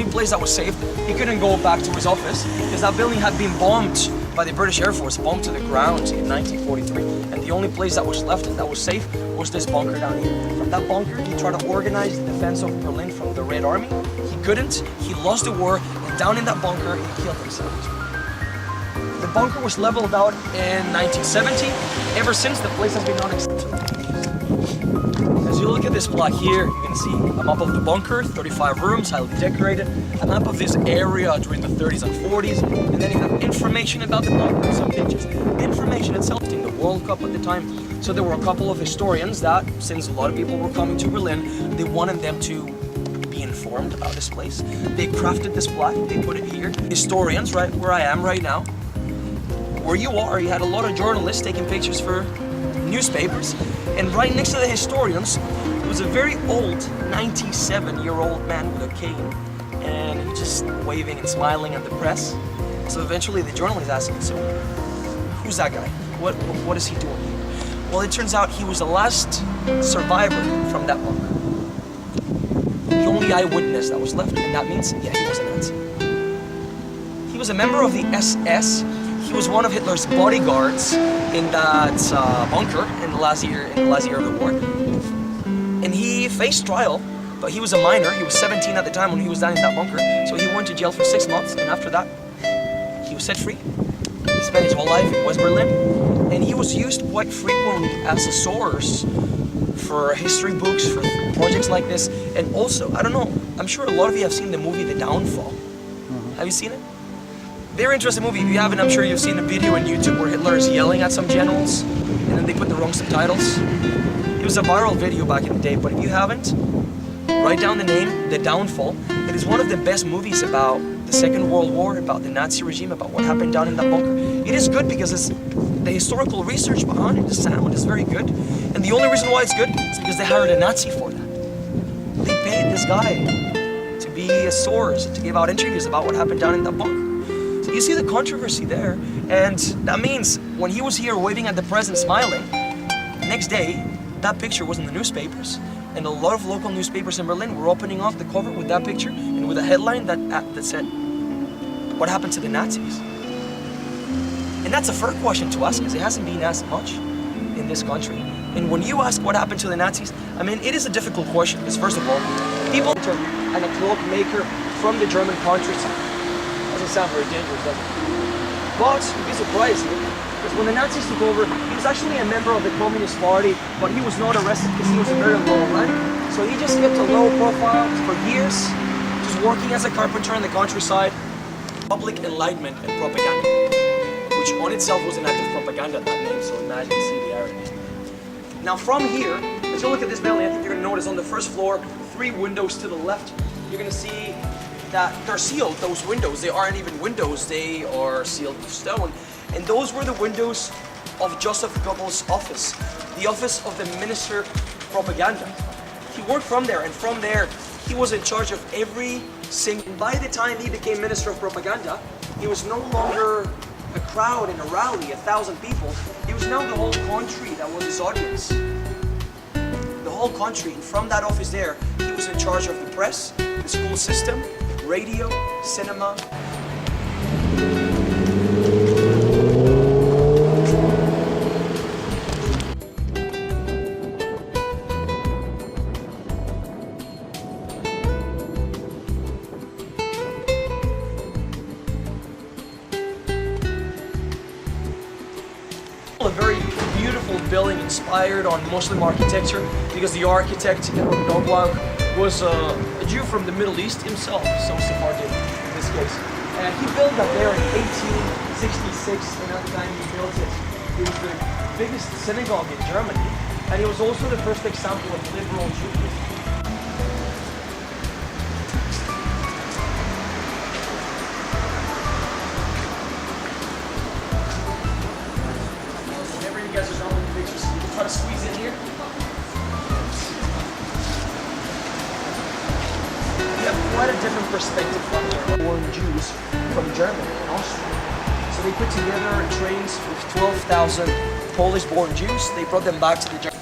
place that was safe. He couldn't go back to his office because that building had been bombed by the British Air Force, bombed to the ground in 1943. And the only place that was left and that was safe was this bunker down here. From that bunker, he tried to organize the defense of Berlin from the Red Army. He couldn't, he lost the war, and down in that bunker, he killed himself. The bunker was leveled out in 1970. Ever since, the place has been unacceptable. As you look at this plaque here, you can see a map of the bunker, 35 rooms, highly decorated, a map of this area during the 30s and 40s, and then you have information about the bunker, some pictures. The information itself in the World Cup at the time. So there were a couple of historians that, since a lot of people were coming to Berlin, they wanted them to be informed about this place. They crafted this plaque, they put it here. Historians, right where I am right now, where you are, you had a lot of journalists taking pictures for newspapers, and right next to the historians was a very old 97-year-old man with a cane, and he just waving and smiling at the press. So eventually the journalist asked him, so who's that guy? What is he doing here? Well, it turns out he was the last survivor from that bunker. The only eyewitness that was left, and that means, yeah, he was a Nazi. He was a member of the SS. He was one of Hitler's bodyguards in that bunker in the last year of the war. And he faced trial, but he was a minor. He was 17 at the time when he was down in that bunker. So he went to jail for 6 months, and after that, he was set free. He spent his whole life in West Berlin, and he was used quite frequently as a source for history books, for projects like this. And also, I don't know, I'm sure a lot of you have seen the movie The Downfall. Have you seen it? Very interesting movie. If you haven't, I'm sure you've seen a video on YouTube where Hitler is yelling at some generals and then they put the wrong subtitles. It was a viral video back in the day, but if you haven't, write down the name, The Downfall. It is one of the best movies about the Second World War, about the Nazi regime, about what happened down in that bunker. It is good because it's the historical research behind it, the sound is very good. And the only reason why it's good is because they hired a Nazi for that. They paid this guy to be a source, to give out interviews about what happened down in that bunker. You see the controversy there, and that means when he was here waving at the press and smiling, next day, that picture was in the newspapers, and a lot of local newspapers in Berlin were opening off the cover with that picture and with a headline that said, "What happened to the Nazis?" And that's a fair question to ask, because it hasn't been asked much in this country. And when you ask what happened to the Nazis, I mean, it is a difficult question, because first of all, people and a clockmaker from the German countryside. Doesn't sound very dangerous, does it? But you'd be surprised, because when the Nazis took over, he was actually a member of the Communist Party, but he was not arrested because he was a very low rank. So he just kept a low profile for years, just working as a carpenter in the countryside. Public enlightenment and propaganda, which on itself was an act of propaganda at that name, so imagine see the irony. Now from here, as you look at this building, I think you're going to notice on the first floor, 3 windows to the left, you're going to see that they're sealed, those windows. They aren't even windows, they are sealed with stone. And those were the windows of Joseph Goebbels' office, the office of the Minister of Propaganda. He worked from there, and from there, he was in charge of every single... By the time he became Minister of Propaganda, he was no longer a crowd in a rally, 1,000 people. It was now the whole country that was his audience. The whole country, and from that office there, he was in charge of the press, the school system, radio, cinema. A very beautiful building inspired on Muslim architecture, because the architect, Edward Noblock, was a Jew from the Middle East himself, so Sephardic in this case. And he built that there in 1866, and at the time he built it, it was the biggest synagogue in Germany, and it was also the first example of liberal Judaism. Whenever you guys are done with the pictures, you can try to squeeze in here. We have quite a different perspective from born Jews from Germany and Austria. So they put together trains with 12,000 Polish-born Jews. They brought them back to the German.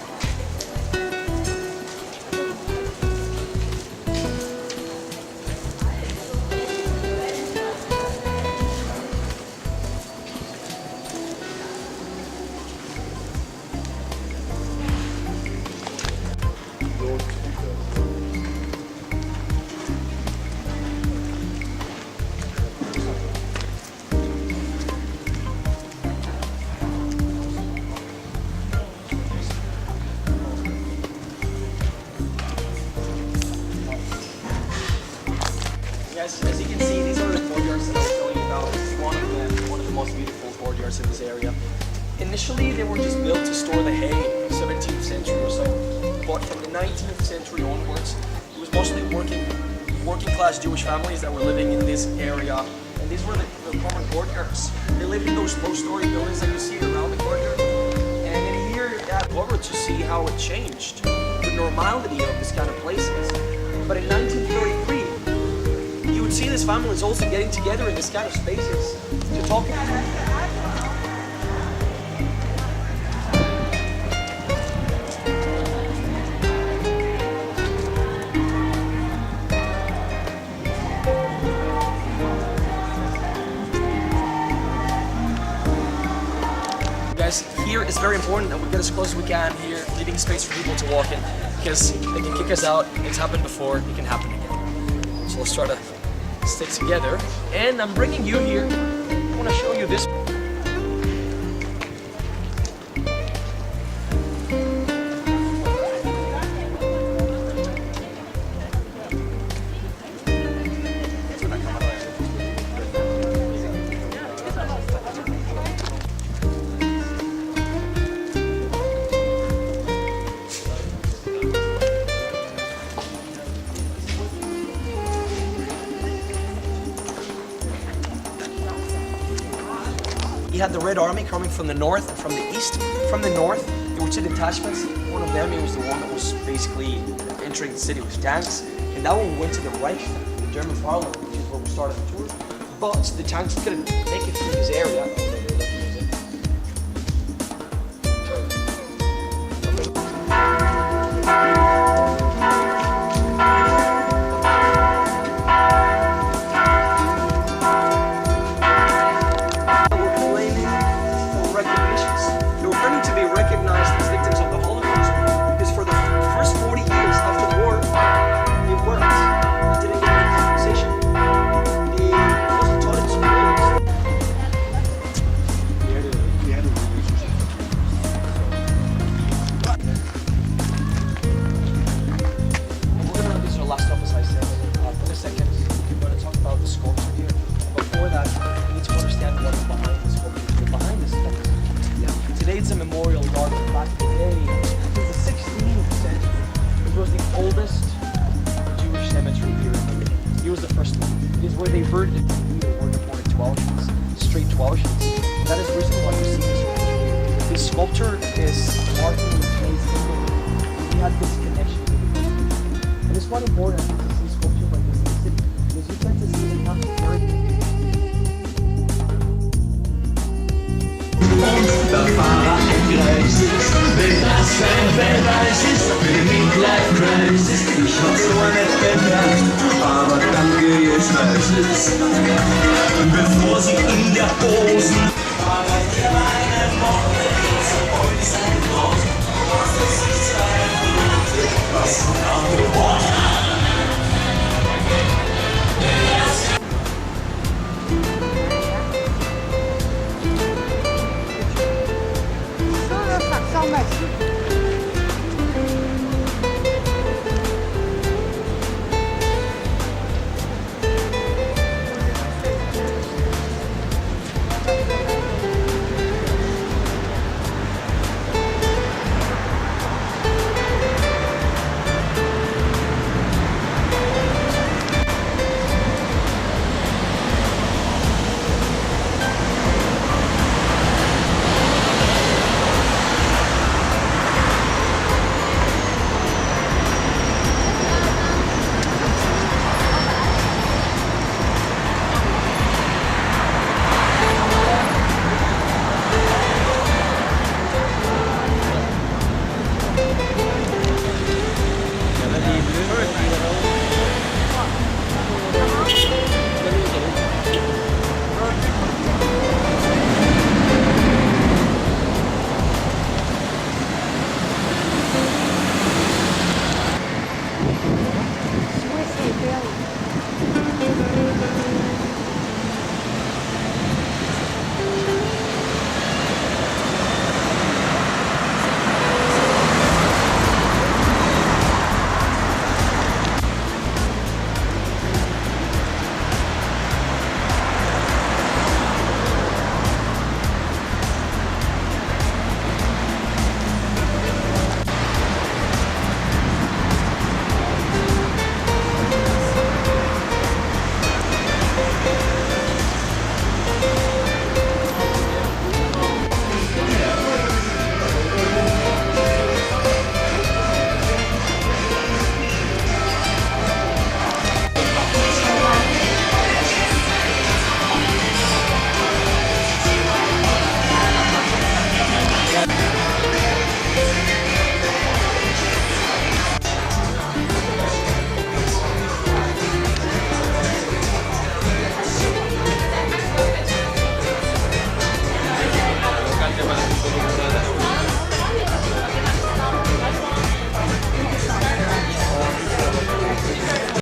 As you can see, these are the courtyards that I was telling you about. This is one of the most beautiful courtyards in this area. Initially, they were just built to store the hay in the 17th century or so. But from the 19th century onwards, it was mostly working class Jewish families that were living in this area. And these were the common courtyards. They lived in those low-story buildings that you see around the courtyard. And in here, I forward to see how it changed the normality of this kind of places. But in 1933, you would see these families also getting together in this kind of spaces to talk. Guys, here it's very important that we get as close as we can here, leaving space for people to walk in, because they can kick us out. It's happened before, it can happen again. So let's try to stick together. And I'm bringing you here. I want to show you this. You had the Red Army coming from the north and from the east. From the north, there were two detachments. One of them, it was the one that was basically entering the city with tanks. And that one went to the Reich, the German parliament, which is where we started the tour. But the tanks couldn't make it through this area. It's a memorial yard from back in the day. It was the 16th century. It was the oldest Jewish cemetery here. It was the first one. It is where they buried the were deported to Auschwitz, straight to Auschwitz. And that is the reason why you see this sculpture. This sculpture is marking the place we had this connection with the country. And it's quite important to see sculptures like this in the city, because you tend to see them have very Der Fahrer entgleist ist, wenn das kein Beweis ist für die Midlife-Crisis. Ich hab's zwar nicht bemerkt, aber danke, jetzt weiß es. Bevor sie in der Hosen Arbeit für meine Worte, so heute sein Groß, was es sich sein wird. Was